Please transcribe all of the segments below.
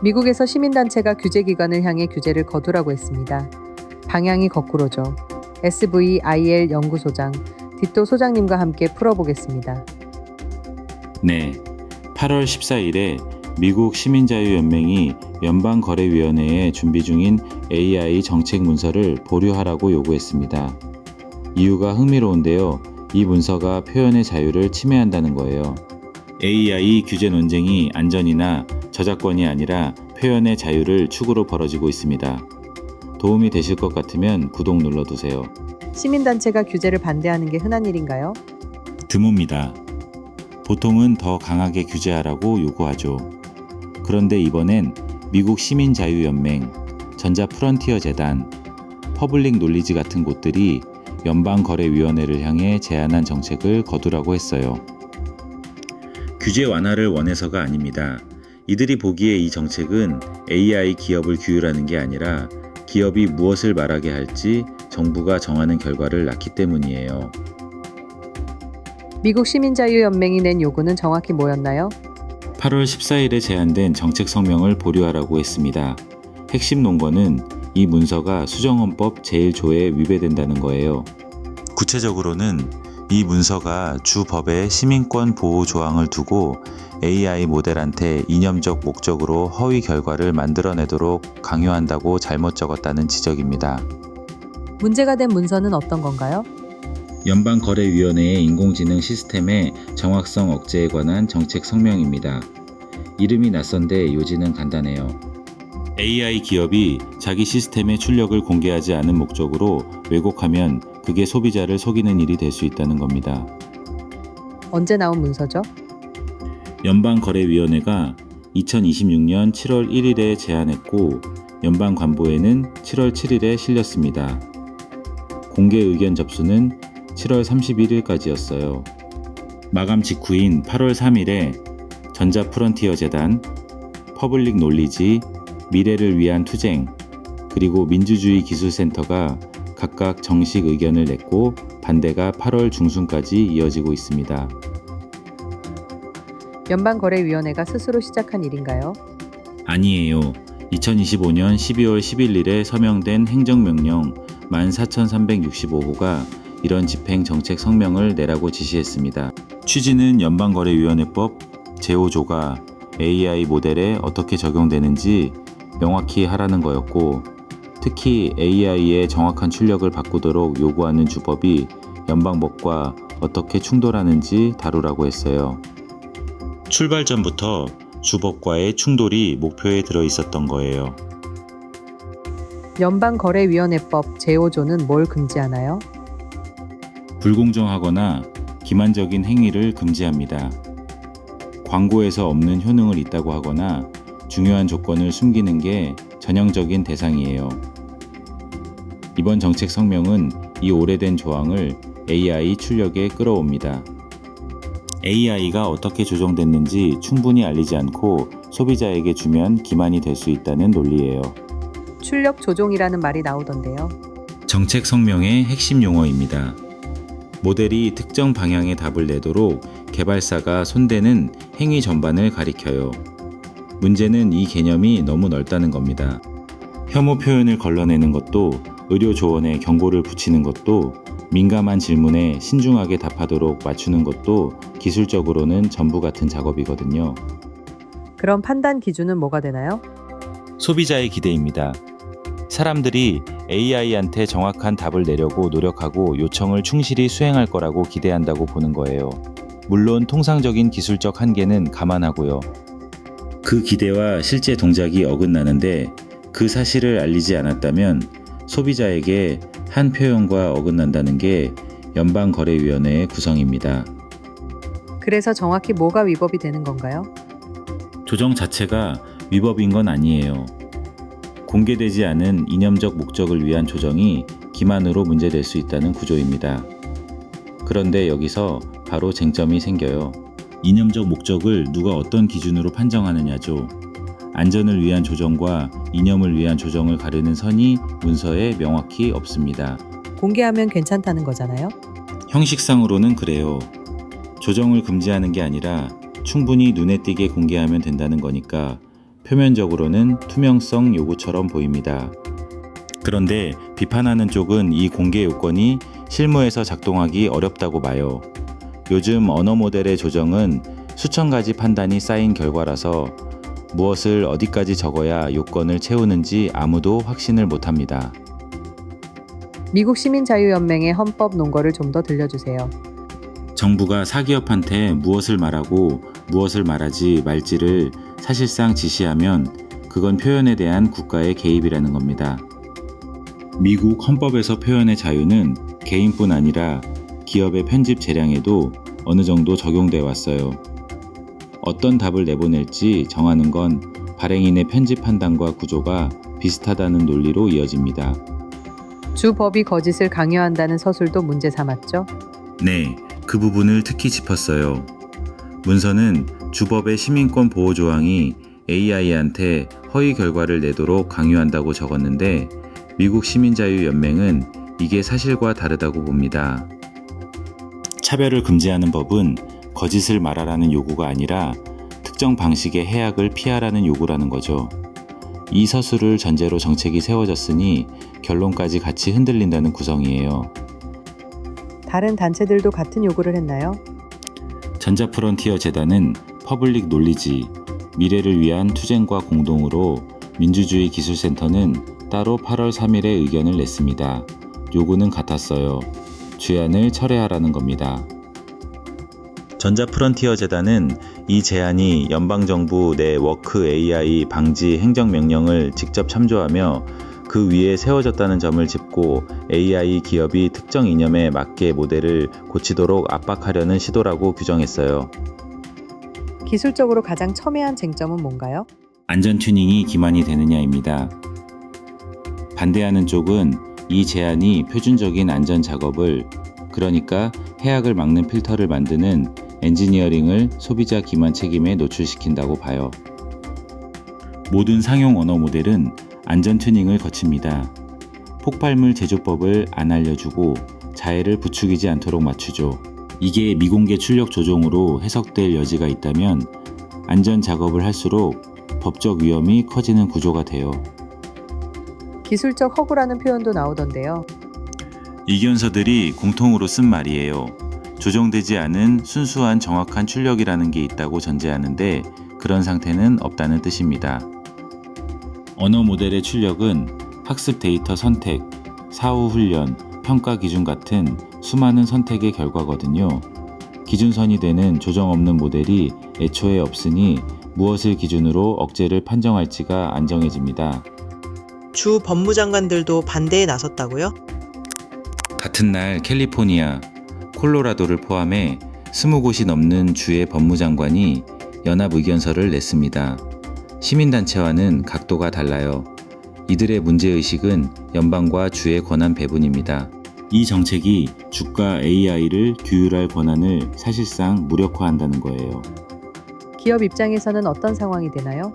미국에서 시민단체가 규제기관을 향해 규제를 거두라고 했습니다. 방향이 거꾸로죠. SVIL 연구소장 디토 소장님과 함께 풀어보겠습니다. 네, 8월 14일에 미국 시민자유연맹이 연방거래위원회에 준비 중인 AI 정책 문서를 보류하라고 요구했습니다. 이유가 흥미로운데요. 이 문서가 표현의 자유를 침해한다는 거예요. AI 규제 논쟁이 안전이나 저작권이 아니라 표현의 자유를 축으로 벌어지고 있습니다. 도움이 되실 것 같으면 구독 눌러두세요. 시민단체가 규제를 반대하는 게 흔한 일인가요? 드뭅니다. 보통은 더 강하게 규제하라고 요구하죠. 그런데 이번엔 미국 시민자유연맹, 전자프런티어 재단, 퍼블릭 놀리지 같은 곳들이 연방거래위원회를 향해 제안한 정책을 거두라고 했어요. 규제 완화를 원해서가 아닙니다. 이들이 보기에 이 정책은 AI 기업을 규율하는 게 아니라 기업이 무엇을 말하게 할지 정부가 정하는 결과를 낳기 때문이에요. 미국 시민자유연맹이 낸 요구는 정확히 뭐였나요? 8월 14일에 제안된 정책 성명을 보류하라고 했습니다. 핵심 논거는 이 문서가 수정헌법 제1조에 위배된다는 거예요. 구체적으로는 이 문서가 주 법에 시민권 보호 조항을 두고 AI 모델한테 이념적 목적으로 허위 결과를 만들어내도록 강요한다고 잘못 적었다는 지적입니다. 문제가 된 문서는 어떤 건가요? 연방거래위원회의 인공지능 시스템의 정확성 억제에 관한 정책 성명입니다. 이름이 낯선데 요지는 간단해요. AI 기업이 자기 시스템의 출력을 공개하지 않은 목적으로 왜곡하면 그게 소비자를 속이는 일이 될 수 있다는 겁니다. 언제 나온 문서죠? 연방거래위원회가 2026년 7월 1일에 제안했고 연방관보에는 7월 7일에 실렸습니다. 공개 의견 접수는 7월 31일까지였어요. 마감 직후인 8월 3일에 전자프런티어 재단, 퍼블릭 놀리지, 미래를 위한 투쟁, 그리고 민주주의 기술센터가 각각 정식 의견을 냈고 반대가 8월 중순까지 이어지고 있습니다. 연방거래위원회가 스스로 시작한 일인가요? 아니에요. 2025년 12월 11일에 서명된 행정명령 14365호가 이런 집행 정책 성명을 내라고 지시했습니다. 취지는 연방거래위원회법 제5조가 AI 모델에 어떻게 적용되는지 명확히 하라는 거였고, 특히 AI의 정확한 출력을 바꾸도록 요구하는 주법이 연방법과 어떻게 충돌하는지 다루라고 했어요. 출발 전부터 주법과의 충돌이 목표에 들어 있었던 거예요. 연방거래위원회법 제5조는 뭘 금지하나요? 불공정하거나 기만적인 행위를 금지합니다. 광고에서 없는 효능을 있다고 하거나 중요한 조건을 숨기는 게 전형적인 대상이에요. 이번 정책 성명은 이 오래된 조항을 AI 출력에 끌어옵니다. AI가 어떻게 조정됐는지 충분히 알리지 않고 소비자에게 주면 기만이 될 수 있다는 논리예요. 출력 조종이라는 말이 나오던데요. 정책 성명의 핵심 용어입니다. 모델이 특정 방향의 답을 내도록 개발사가 손대는 행위 전반을 가리켜요. 문제는 이 개념이 너무 넓다는 겁니다. 혐오 표현을 걸러내는 것도, 의료 조언에 경고를 붙이는 것도, 민감한 질문에 신중하게 답하도록 맞추는 것도 기술적으로는 전부 같은 작업이거든요. 그럼 판단 기준은 뭐가 되나요? 소비자의 기대입니다. 사람들이 AI한테 정확한 답을 내려고 노력하고 요청을 충실히 수행할 거라고 기대한다고 보는 거예요. 물론 통상적인 기술적 한계는 감안하고요. 그 기대와 실제 동작이 어긋나는데 그 사실을 알리지 않았다면 소비자에게 한 표현과 어긋난다는 게 연방거래위원회의 구성입니다. 그래서 정확히 뭐가 위법이 되는 건가요? 조정 자체가 위법인 건 아니에요. 공개되지 않은 이념적 목적을 위한 조정이 기만으로 문제될 수 있다는 구조입니다. 그런데 여기서 바로 쟁점이 생겨요. 이념적 목적을 누가 어떤 기준으로 판정하느냐죠. 안전을 위한 조정과 이념을 위한 조정을 가르는 선이 문서에 명확히 없습니다. 공개하면 괜찮다는 거잖아요? 형식상으로는 그래요. 조정을 금지하는 게 아니라 충분히 눈에 띄게 공개하면 된다는 거니까 표면적으로는 투명성 요구처럼 보입니다. 그런데 비판하는 쪽은 이 공개 요건이 실무에서 작동하기 어렵다고 봐요. 요즘 언어 모델의 조정은 수천 가지 판단이 쌓인 결과라서 무엇을 어디까지 적어야 요건을 채우는지 아무도 확신을 못합니다. 미국 시민자유연맹의 헌법 논거를 좀 더 들려주세요. 정부가 사기업한테 무엇을 말하고 무엇을 말하지 말지를 사실상 지시하면 그건 표현에 대한 국가의 개입이라는 겁니다. 미국 헌법에서 표현의 자유는 개인뿐 아니라 기업의 편집 재량에도 어느 정도 적용돼 왔어요. 어떤 답을 내보낼지 정하는 건 발행인의 편집 판단과 구조가 비슷하다는 논리로 이어집니다. 주법이 거짓을 강요한다는 서술도 문제 삼았죠. 네, 그 부분을 특히 짚었어요. 문서는 주법의 시민권 보호 조항이 AI한테 허위 결과를 내도록 강요한다고 적었는데 미국 시민자유연맹은 이게 사실과 다르다고 봅니다. 차별을 금지하는 법은 거짓을 말하라는 요구가 아니라 특정 방식의 해악을 피하라는 요구라는 거죠. 이 서술을 전제로 정책이 세워졌으니 결론까지 같이 흔들린다는 구성이에요. 다른 단체들도 같은 요구를 했나요? 전자프론티어 재단은 퍼블릭 놀리지, 미래를 위한 투쟁과 공동으로 민주주의 기술센터는 따로 8월 3일에 의견을 냈습니다. 요구는 같았어요. 죄안을 철회하라는 겁니다. 전자프론티어 재단은 이 제안이 연방정부 내 워크 AI 방지 행정명령을 직접 참조하며 그 위에 세워졌다는 점을 짚고 AI 기업이 특정 이념에 맞게 모델을 고치도록 압박하려는 시도라고 규정했어요. 기술적으로 가장 첨예한 쟁점은 뭔가요? 안전 튜닝이 기만이 되느냐입니다. 반대하는 쪽은 이 제안이 표준적인 안전 작업을, 그러니까 해악을 막는 필터를 만드는 엔지니어링을 소비자 기만 책임에 노출시킨다고 봐요. 모든 상용 언어 모델은 안전 튜닝을 거칩니다. 폭발물 제조법을 안 알려주고 자해를 부추기지 않도록 맞추죠. 이게 미공개 출력 조종으로 해석될 여지가 있다면 안전 작업을 할수록 법적 위험이 커지는 구조가 돼요. 기술적 허구라는 표현도 나오던데요. 이견서들이 공통으로 쓴 말이에요. 조정되지 않은 순수한 정확한 출력이라는 게 있다고 전제하는데 그런 상태는 없다는 뜻입니다. 언어 모델의 출력은 학습 데이터 선택, 사후 훈련, 평가 기준 같은 수많은 선택의 결과거든요. 기준선이 되는 조정 없는 모델이 애초에 없으니 무엇을 기준으로 억제를 판정할지가 안 정해집니다. 주 법무장관들도 반대에 나섰다고요? 같은 날 캘리포니아, 콜로라도를 포함해 20곳이 넘는 주의 법무장관이 연합 의견서를 냈습니다. 시민단체와는 각도가 달라요. 이들의 문제의식은 연방과 주의 권한 배분입니다. 이 정책이 주가 AI를 규율할 권한을 사실상 무력화한다는 거예요. 기업 입장에서는 어떤 상황이 되나요?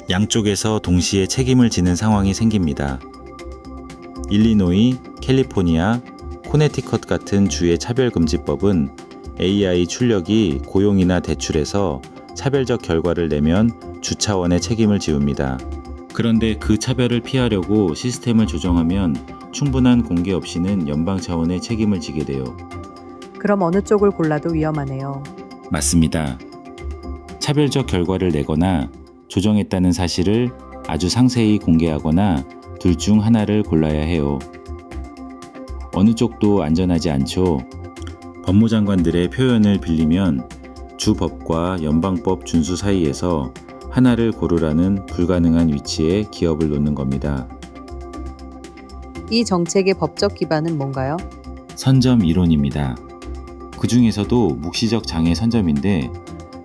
양쪽에서 동시에 책임을 지는 상황이 생깁니다. 일리노이, 캘리포니아, 코네티컷 같은 주의 차별금지법은 AI 출력이 고용이나 대출에서 차별적 결과를 내면 주 차원의 책임을 지웁니다. 그런데 그 차별을 피하려고 시스템을 조정하면 충분한 공개 없이는 연방 차원의 책임을 지게 돼요. 그럼 어느 쪽을 골라도 위험하네요. 맞습니다. 차별적 결과를 내거나 조정했다는 사실을 아주 상세히 공개하거나 둘 중 하나를 골라야 해요. 어느 쪽도 안전하지 않죠. 법무장관들의 표현을 빌리면 주법과 연방법 준수 사이에서 하나를 고르라는 불가능한 위치에 기업을 놓는 겁니다. 이 정책의 법적 기반은 뭔가요? 선점 이론입니다. 그 중에서도 묵시적 장애 선점인데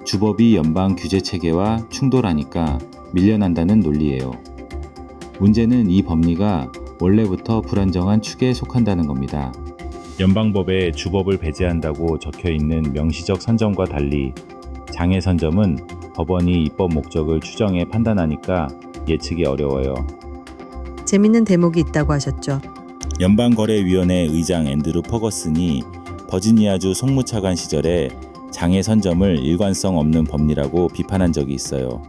주법이 연방 규제 체계와 충돌하니까 밀려난다는 논리예요. 문제는 이 법리가 원래부터 불안정한 축에 속한다는 겁니다. 연방법에 주법을 배제한다고 적혀있는 명시적 선점과 달리 장애 선점은 법원이 입법 목적을 추정해 판단하니까 예측이 어려워요. 재밌는 대목이 있다고 하셨죠. 연방거래위원회 의장 앤드루 퍼거슨이 버지니아주 송무차관 시절에 장애 선점을 일관성 없는 법리라고 비판한 적이 있어요.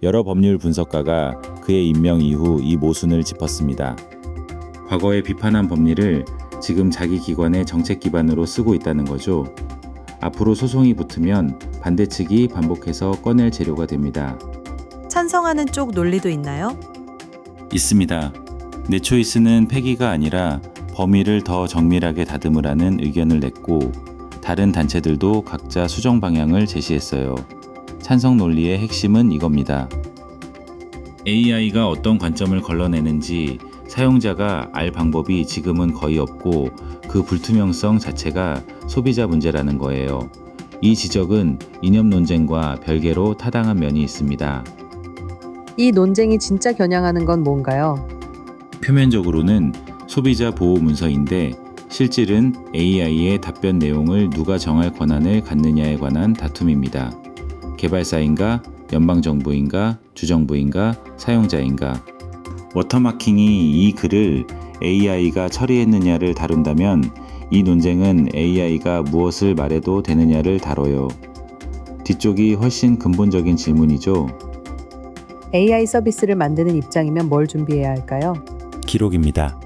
여러 법률 분석가가 그의 임명 이후 이 모순을 짚었습니다. 과거에 비판한 법리를 지금 자기 기관의 정책 기반으로 쓰고 있다는 거죠. 앞으로 소송이 붙으면 반대 측이 반복해서 꺼낼 재료가 됩니다. 찬성하는 쪽 논리도 있나요? 있습니다. 네초이스는 폐기가 아니라 범위를 더 정밀하게 다듬으라는 의견을 냈고 다른 단체들도 각자 수정 방향을 제시했어요. 찬성 논리의 핵심은 이겁니다. AI가 어떤 관점을 걸러내는지 사용자가 알 방법이 지금은 거의 없고 그 불투명성 자체가 소비자 문제라는 거예요. 이 지적은 이념 논쟁과 별개로 타당한 면이 있습니다. 이 논쟁이 진짜 겨냥하는 건 뭔가요? 표면적으로는 소비자 보호 문서인데 실질은 AI의 답변 내용을 누가 정할 권한을 갖느냐에 관한 다툼입니다. 개발사인가, 연방정부인가, 주정부인가, 사용자인가. 워터마킹이 이 글을 AI가 처리했느냐를 다룬다면 이 논쟁은 AI가 무엇을 말해도 되느냐를 다뤄요. 뒤쪽이 훨씬 근본적인 질문이죠. AI 서비스를 만드는 입장이면 뭘 준비해야 할까요? 기록입니다.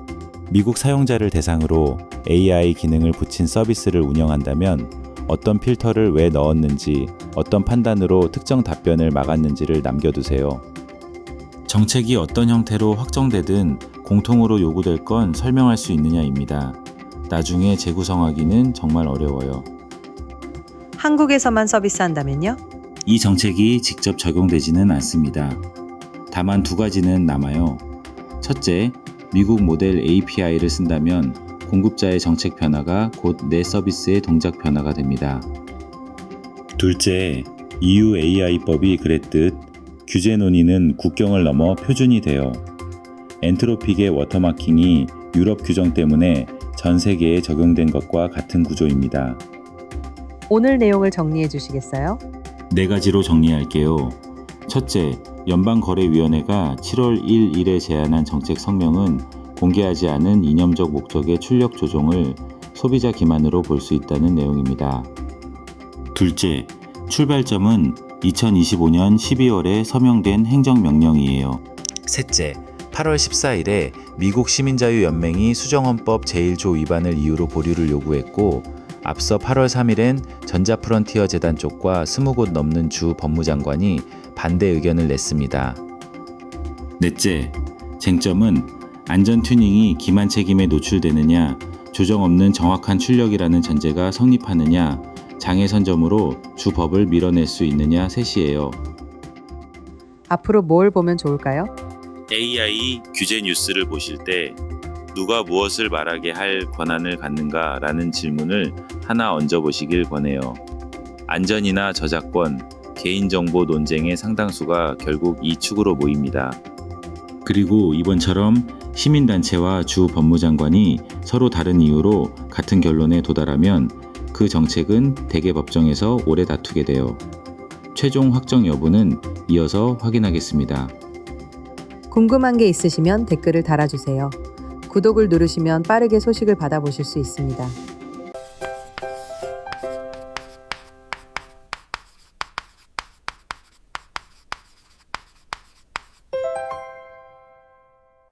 미국 사용자를 대상으로 AI 기능을 붙인 서비스를 운영한다면 어떤 필터를 왜 넣었는지, 어떤 판단으로 특정 답변을 막았는지를 남겨두세요. 정책이 어떤 형태로 확정되든 공통으로 요구될 건 설명할 수 있느냐입니다. 나중에 재구성하기는 정말 어려워요. 한국에서만 서비스한다면요? 이 정책이 직접 적용되지는 않습니다. 다만 두 가지는 남아요. 첫째, 미국 모델 API를 쓴다면 공급자의 정책 변화가 곧 내 서비스의 동작 변화가 됩니다. 둘째, EU AI법이 그랬듯 규제 논의는 국경을 넘어 표준이 돼요. 엔트로픽의 워터마킹이 유럽 규정 때문에 전 세계에 적용된 것과 같은 구조입니다. 오늘 내용을 정리해 주시겠어요? 네 가지로 정리할게요. 첫째, 연방거래위원회가 7월 1일에 제안한 정책 성명은 공개하지 않은 이념적 목적의 출력 조정을 소비자 기만으로 볼 수 있다는 내용입니다. 둘째, 출발점은 2025년 12월에 서명된 행정명령이에요. 셋째, 8월 14일에 미국 시민자유연맹이 수정헌법 제1조 위반을 이유로 보류를 요구했고 앞서 8월 3일엔 전자프론티어 재단 쪽과 20곳 넘는 주 법무장관이 반대 의견을 냈습니다. 넷째, 쟁점은 안전 튜닝이 기만 책임에 노출되느냐, 조정 없는 정확한 출력이라는 전제가 성립하느냐, 장애선점으로 주 법을 밀어낼 수 있느냐 셋이에요. 앞으로 뭘 보면 좋을까요? AI 규제 뉴스를 보실 때 누가 무엇을 말하게 할 권한을 갖는가 라는 질문을 하나 얹어보시길 권해요. 안전이나 저작권, 개인정보 논쟁의 상당수가 결국 이 축으로 모입니다. 그리고 이번처럼 시민단체와 주 법무장관이 서로 다른 이유로 같은 결론에 도달하면 그 정책은 대개 법정에서 오래 다투게 돼요. 최종 확정 여부는 이어서 확인하겠습니다. 궁금한 게 있으시면 댓글을 달아주세요. 구독을 누르시면 빠르게 소식을 받아보실 수 있습니다.